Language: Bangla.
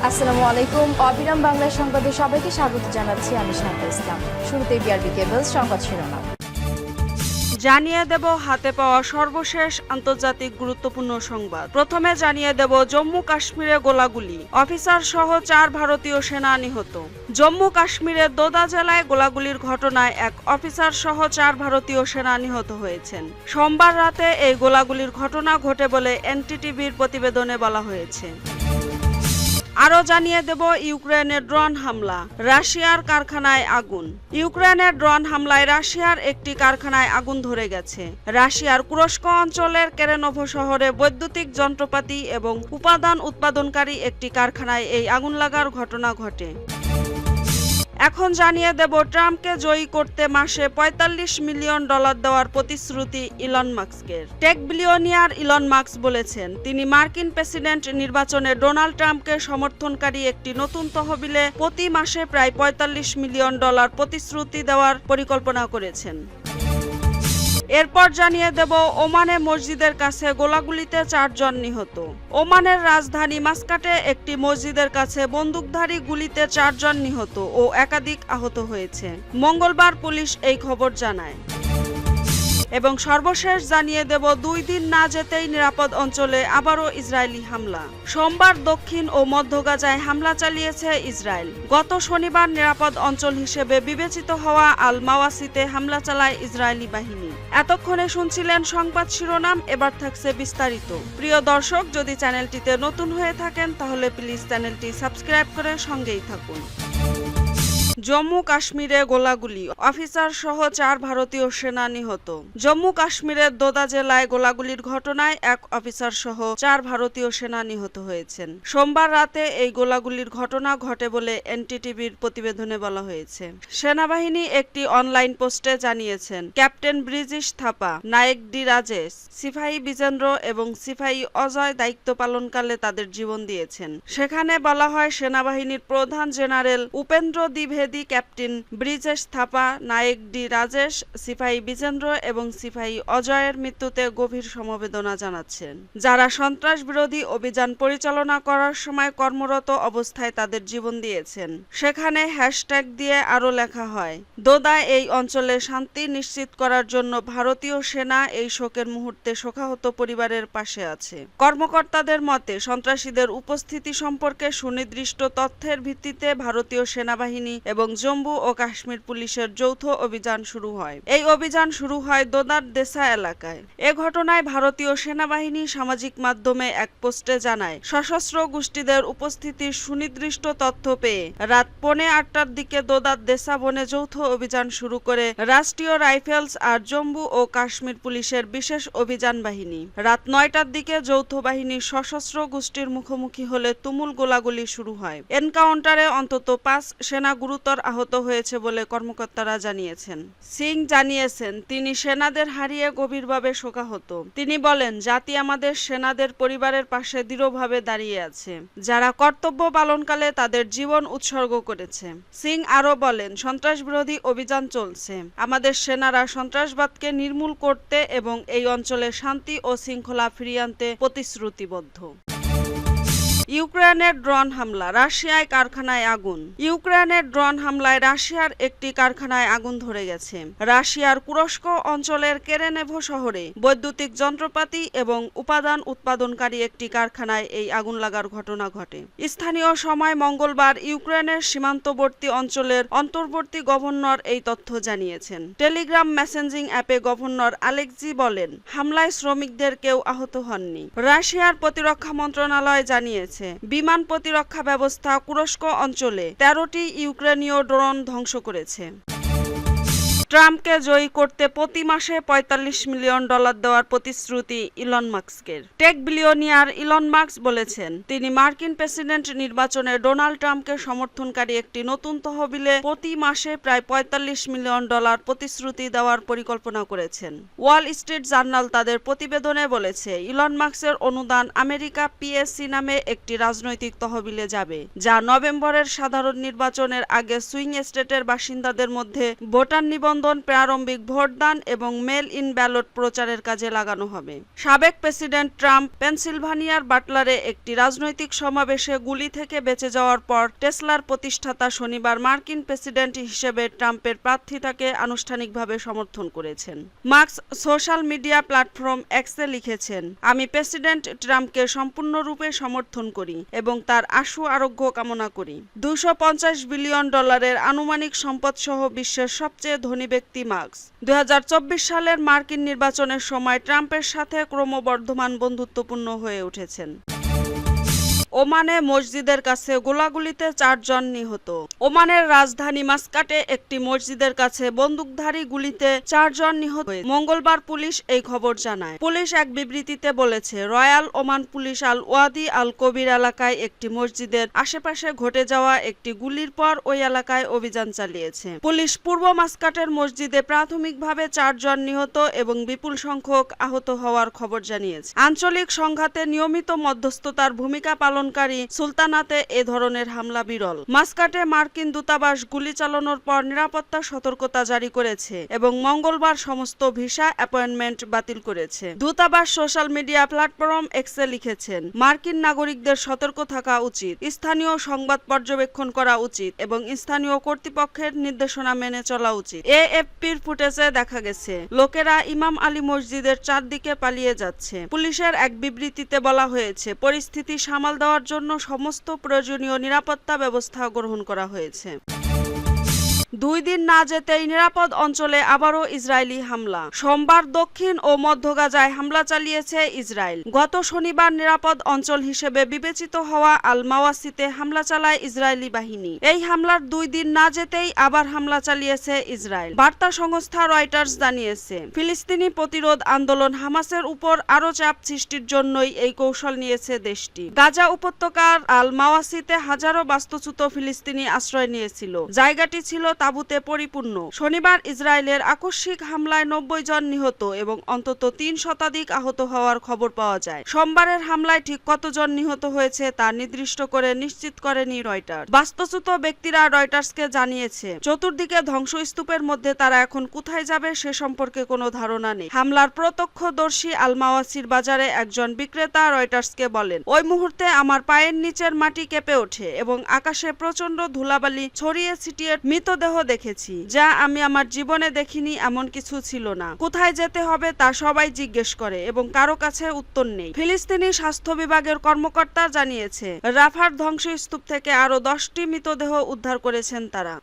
আসসালামু আলাইকুম। অবিরাম বাংলা সংবাদে সবাইকে স্বাগত জানাচ্ছি আমি শান্তা ইসলাম। শুরুতে বিআরবি কেবলস সংবাদ শিরোনাম। জানিয়ে দেব হাতে পাওয়া সর্বশেষ আন্তর্জাতিক গুরুত্বপূর্ণ সংবাদ। প্রথমে জানিয়ে দেব জম্মু কাশ্মীরে গোলাগুলি, অফিসার সহ 4 ভারতীয় সেনা নিহত। জম্মু কাশ্মীরের দোদা জেলায় গোলাগুলির ঘটনায় এক অফিসার সহ 4 ভারতীয় সেনা নিহত হয়েছেন। সোমবার রাতে এই গোলাগুলির ঘটনা ঘটে বলে এনটিটিভির প্রতিবেদনে বলা হয়েছে। আরও জানিয়ে দেব ইউক্রেনের ড্রোন হামলা, রাশিয়ার কারখানায় আগুন। ইউক্রেনের ড্রোন হামলায় রাশিয়ার একটি কারখানায় আগুন ধরে গেছে। রাশিয়ার কুরস্ক অঞ্চলের কেরেনোভো শহরে বৈদ্যুতিক যন্ত্রপাতি এবং উপাদান উৎপাদনকারী একটি কারখানায় এই আগুন লাগার ঘটনা ঘটে। এখন জানিয়ে দেব ট্রাম্পকে জয়ী করতে মাসে $45 মিলিয়ন দেওয়ার প্রতিশ্রুতি ইলন মাস্কের। টেক বিলিয়নিয়ার ইলন মাস্ক বলেছেন তিনি মার্কিন প্রেসিডেন্ট নির্বাচনে ডোনাল্ড ট্রাম্পকে সমর্থনকারী একটি নতুন তহবিলে প্রতি মাসে প্রায় $45 মিলিয়ন প্রতিশ্রুতি দেওয়ার পরিকল্পনা করেছেন। এরপর জানিয়ে দেব ওমানে মসজিদের কাছে গোলাগুলিতে 4 জন নিহত। ওমানের রাজধানী মাস্কাটে একটি মসজিদের কাছে বন্দুকধারী গুলিতে 4 জন নিহত ও একাধিক আহত হয়েছে। মঙ্গলবার পুলিশ এই খবর জানায়। এবং সর্বশেষ জানিয়ে দেব 2 দিন না যেতেই নিরাপদ অঞ্চলে আবারও ইসরায়েলি হামলা। সোমবার দক্ষিণ ও মধ্য গাজায় হামলা চালিয়েছে ইসরায়েল। গত শনিবার নিরাপদ অঞ্চল হিসেবে বিবেচিত হওয়া আল মাওয়াসিতে হামলা চালায় ইসরায়েলি বাহিনী। এতক্ষণে শুনছিলেন সংবাদ শিরোনাম, এবার থাকছে বিস্তারিত। প্রিয় দর্শক, যদি চ্যানেলটিতে নতুন হয়ে থাকেন তাহলে প্লিজ চ্যানেলটি সাবস্ক্রাইব করে সঙ্গেই থাকুন। জম্মু কাশ্মীরে গোলাগুলি, অফিসার সহ 4 ভারতীয় সেনা নিহত। জম্মু কাশ্মীরের দোদা জেলায় গোলাগুলির ঘটনায় এক অফিসার সহ 4 ভারতীয় সেনা নিহত হয়েছেন। সোমবার রাতে এই গোলাগুলির ঘটনা ঘটে বলে এনটিটিভির প্রতিবেদনে বলা হয়েছে। সেনাবাহিনী একটি অনলাইন পোস্টে জানিয়েছেন ক্যাপ্টেন ব্রিজেশ থাপা, নায়েক ডি রাজেশ, সিপাহী বিজেন্দ্র এবং সিপাহী অজয় দায়িত্ব পালনকালে তাদের জীবন দিয়েছেন। সেখানে বলা হয় সেনাবাহিনীর প্রধান জেনারেল উপেন্দ্র দ্বিবেদী ক্যাপ্টেন ব্রিজেশ থাপা, নায়েক ডি রাজেশ, সিপাহী বিজেন্দ্র এবং সিপাহী অজয়ের মৃত্যুতে গভীর সমবেদনা জানাচ্ছেন, যারা সন্ত্রাস বিরোধী অভিযান পরিচালনা করার সময় কর্মরত অবস্থায় তাদের জীবন দিয়েছেন। সেখানে হ্যাশট্যাগ দিয়ে আরও লেখা হয়, দোদা এই অঞ্চলে শান্তি নিশ্চিত করার জন্য ভারতীয় সেনা এই শোকের মুহূর্তে শোকাহত পরিবারের পাশে আছে। কর্মকর্তাদের মতে সন্ত্রাসীদের উপস্থিতি সম্পর্কে সুনির্দিষ্ট তথ্যের ভিত্তিতে ভারতীয় সেনাবাহিনী এবং জম্মু ও কাশ্মীর পুলিশের যৌথ অভিযান শুরু হয়। এই অভিযান শুরু হয় দোদার দেসা এলাকায়। এ ঘটনায় ভারতীয় সেনাবাহিনী সামাজিক মাধ্যমে এক পোস্টে জানায়, সশস্ত্র গোষ্ঠীদের উপস্থিতির সুনির্দিষ্ট তথ্য পেয়ে রাত 8:45টার দিকে দোদার দেসা বনে যৌথ অভিযান শুরু করে রাষ্ট্রীয় রাইফেলস আর জম্মু ও কাশ্মীর পুলিশের বিশেষ অভিযান বাহিনী। রাত 9টার দিকে যৌথ বাহিনীর সশস্ত্র গোষ্ঠীর মুখোমুখি হলে তুমুল গোলাগুলি শুরু হয়। এনকাউন্টারে অন্তত 5 সেনা গুরুতর আহত হয়েছে বলে কর্মকর্তারা জানিয়েছেন। সিং জানিয়েছেন তিনি সেনাদের হারিয়ে গভীরভাবে শোকাহত। তিনি বলেন, জাতি আমাদের সেনাদের পরিবারের পাশে দৃঢ়ভাবে দাঁড়িয়ে আছে, যারা কর্তব্য পালনকালে তাদের জীবন উৎসর্গ করেছে। সিং আরও বলেন, সন্ত্রাস বিরোধী অভিযান চলছে। আমাদের সেনারা সন্ত্রাসবাদকে নির্মূল করতে এবং এই অঞ্চলে শান্তি ও শৃঙ্খলা ফিরিয়ে আনতে প্রতিশ্রুতিবদ্ধ। ইউক্রেনের ড্রোন হামলা, রাশিয়ায় কারখানায় আগুন। ইউক্রেনের ড্রোন হামলায় রাশিয়ার একটি কারখানায় আগুন ধরে গেছে। রাশিয়ার কুরস্ক অঞ্চলের কেরেনেভো শহরে বৈদ্যুতিক যন্ত্রপাতি এবং উপাদান উৎপাদনকারী একটি কারখানায় এই আগুন লাগার ঘটনা ঘটে। স্থানীয় সময় মঙ্গলবার ইউক্রেনের সীমান্তবর্তী অঞ্চলের অন্তর্বর্তী গভর্নর এই তথ্য জানিয়েছেন। টেলিগ্রাম মেসেঞ্জিং অ্যাপে গভর্নর আলেক্সি বলেন, হামলায় শ্রমিকদের কেউ আহত হননি। রাশিয়ার প্রতিরক্ষা মন্ত্রণালয় জানিয়েছে বিমান প্রতিরক্ষা ব্যবস্থা কুরস্ক অঞ্চলে 13টি ইউক্রেনীয় ড্রোন ধ্বংস করেছে। ট্রাম্পকে জয়ী করতে প্রতি মাসে $45 মিলিয়ন দেওয়ার প্রতিশ্রুতি ইলন মাস্কের। টেক বিলিয়নিয়ার ইলন মাস্ক বলেছেন তিনি মার্কিন প্রেসিডেন্ট নির্বাচনে ডোনাল্ড ট্রাম্পকে সমর্থনকারী একটি নতুন তহবিলে প্রতি মাসে প্রায় $45 মিলিয়ন প্রতিশ্রুতি দেওয়ার পরিকল্পনা করেছেন। ওয়াল স্ট্রিট জার্নাল তাদের প্রতিবেদনে বলেছে, ইলন মাস্কের অনুদান আমেরিকা পিএসসি নামে একটি রাজনৈতিক তহবিলে যাবে, যা নভেম্বরের সাধারণ নির্বাচনের আগে সুইং স্টেটের বাসিন্দাদের মধ্যে ভোটার নিবন্ধন নিবন্ধন, প্রারম্ভিক ভোটদান এবং মেল ইন ব্যালট প্রচারের কাজে লাগানো হবে। সাবেক প্রেসিডেন্ট ট্রাম্প পেনসিলভানিয়ার বাটলারে একটি রাজনৈতিক সমাবেশে গুলি থেকে বেঁচে যাওয়ার পর টেসলার প্রতিষ্ঠাতা শনিবার মার্কিন প্রেসিডেন্ট হিসেবে ট্রাম্পের প্রার্থিতাকে আনুষ্ঠানিকভাবে সমর্থন করেছেন। মার্কস সোশ্যাল মিডিয়া প্ল্যাটফর্ম এক্সে লিখেছেন, আমি প্রেসিডেন্ট ট্রাম্পকে সম্পূর্ণরূপে সমর্থন করি এবং তার আশু আরোগ্য কামনা করি। $250 বিলিয়ন আনুমানিক সম্পদ সহ বিশ্বের সবচেয়ে ধনী ব্যক্তি মার্কস 2024 সালের মার্কিন নির্বাচনের সময় ট্রাম্পের সাথে ক্রমবর্ধমান বন্ধুত্বপূর্ণ হয়ে উঠেছেন। ওমানে মসজিদের কাছে গোলাগুলিতে 4 জন নিহত। ওমানের রাজধানী মাস্কাটে একটি মসজিদের কাছে বন্দুকধারী গুলিতে 4 জন নিহত হয়েছে। মঙ্গলবার পুলিশ এই খবর জানায়। পুলিশ এক বিবৃতিতে বলেছে, রয়্যাল ওমান পুলিশ আল ওয়াদি আল কবির এলাকায় একটি মসজিদের আশেপাশে ঘটে যাওয়া একটি গুলির পর ওই এলাকায় অভিযান চালিয়েছে। পুলিশ পূর্ব মাস্কাটের মসজিদে প্রাথমিকভাবে 4 জন নিহত এবং বিপুল সংখ্যক আহত হওয়ার খবর জানিয়েছে। আঞ্চলিক সংঘাতে নিয়মিত মধ্যস্থতার ভূমিকা পালনকারী সুলতানাতে এ ধরনের হামলা বিরল। মাস্কাটে মার্কিন দূতাবাস গুলি চালানোর পর নিরাপত্তা সতর্কতা জারি করেছে এবং মঙ্গলবার সমস্ত ভিসা অ্যাপয়েন্টমেন্ট বাতিল করেছে। দূতাবাস সোশ্যাল মিডিয়া প্ল্যাটফর্ম এক্সে লিখেছেন, মার্কিন নাগরিকদের সতর্ক থাকা উচিত, স্থানীয় সংবাদ পর্যবেক্ষণ করা উচিত এবং স্থানীয় কর্তৃপক্ষের নির্দেশনা মেনে চলা উচিত। এএফপির ফুটেজে দেখা গেছে লোকেরা ইমাম আলী মসজিদের চারদিকে পালিয়ে যাচ্ছে। পুলিশের এক বিবৃতিতে বলা হয়েছে, পরিস্থিতি সামাল দেওয়ার জন্য সমস্ত প্রয়োজনীয় নিরাপত্তা ব্যবস্থা গ্রহণ করা হয়েছে। 2 দিন না যেতেই নিরাপদ অঞ্চলে আবারও ইসরায়েলি হামলা। সোমবার দক্ষিণ ও মধ্য গাজায় হামলা চালিয়েছে ইসরায়েল। গত শনিবার নিরাপদ অঞ্চল হিসেবে বিবেচিত হওয়া আল মাওয়াসিতে হামলা চালায় ইসরায়েলি বাহিনী। এই হামলার 2 দিন না যেতেই আবার হামলা চালিয়েছে ইসরায়েল। বার্তা সংস্থা রয়টার্স জানিয়েছে, ফিলিস্তিনি প্রতিরোধ আন্দোলন হামাসের উপর আরও চাপ সৃষ্টির জন্যই এই কৌশল নিয়েছে দেশটি। গাজা উপত্যকার আল মাওয়াসিতে হাজারো বাস্তুচ্যুত ফিলিস্তিনি আশ্রয় নিয়েছিল। জায়গাটি ছিল তাঁবুতে পরিপূর্ণ। শনিবার ইসরায়েলের আকস্মিক হামলায় 90 জন নিহত এবং অন্তত 3 শতাধিক আহত হওয়ার খবর পাওয়া যায়। সোমবারের হামলায় ঠিক কতজন নিহত হয়েছে তা নির্দিষ্ট করে নিশ্চিত করেনি রয়টার্স। বাস্তুচ্যুত ব্যক্তিরা রয়টার্সকে জানিয়েছে, চতুর্দিকে ধ্বংসস্তূপের মধ্যে তারা এখন কোথায় যাবে সে সম্পর্কে কোনো ধারণা নেই। হামলার প্রত্যক্ষদর্শী আল মাওয়াসির বাজারে একজন বিক্রেতা রয়টার্সকে বলেন, ওই মুহূর্তে আমার পায়ের নিচের মাটি কেঁপে ওঠে এবং আকাশে প্রচন্ড ধুলাবালি ছড়িয়ে ছিটিয়ে মৃতদেহ দেখেছি, যা আমি আমার জীবনে দেখিনি। এমন কিছু ছিল না। কোথায় যেতে হবে তা সবাই জিজ্ঞেস করে এবং কারো কাছে উত্তর নেই। ফিলিস্তিনি স্বাস্থ্য বিভাগের কর্মকর্তা জানিয়েছে, রাফার ধ্বংসস্তূপ থেকে আরো 10টি মৃতদেহ উদ্ধার করেছেন তারা।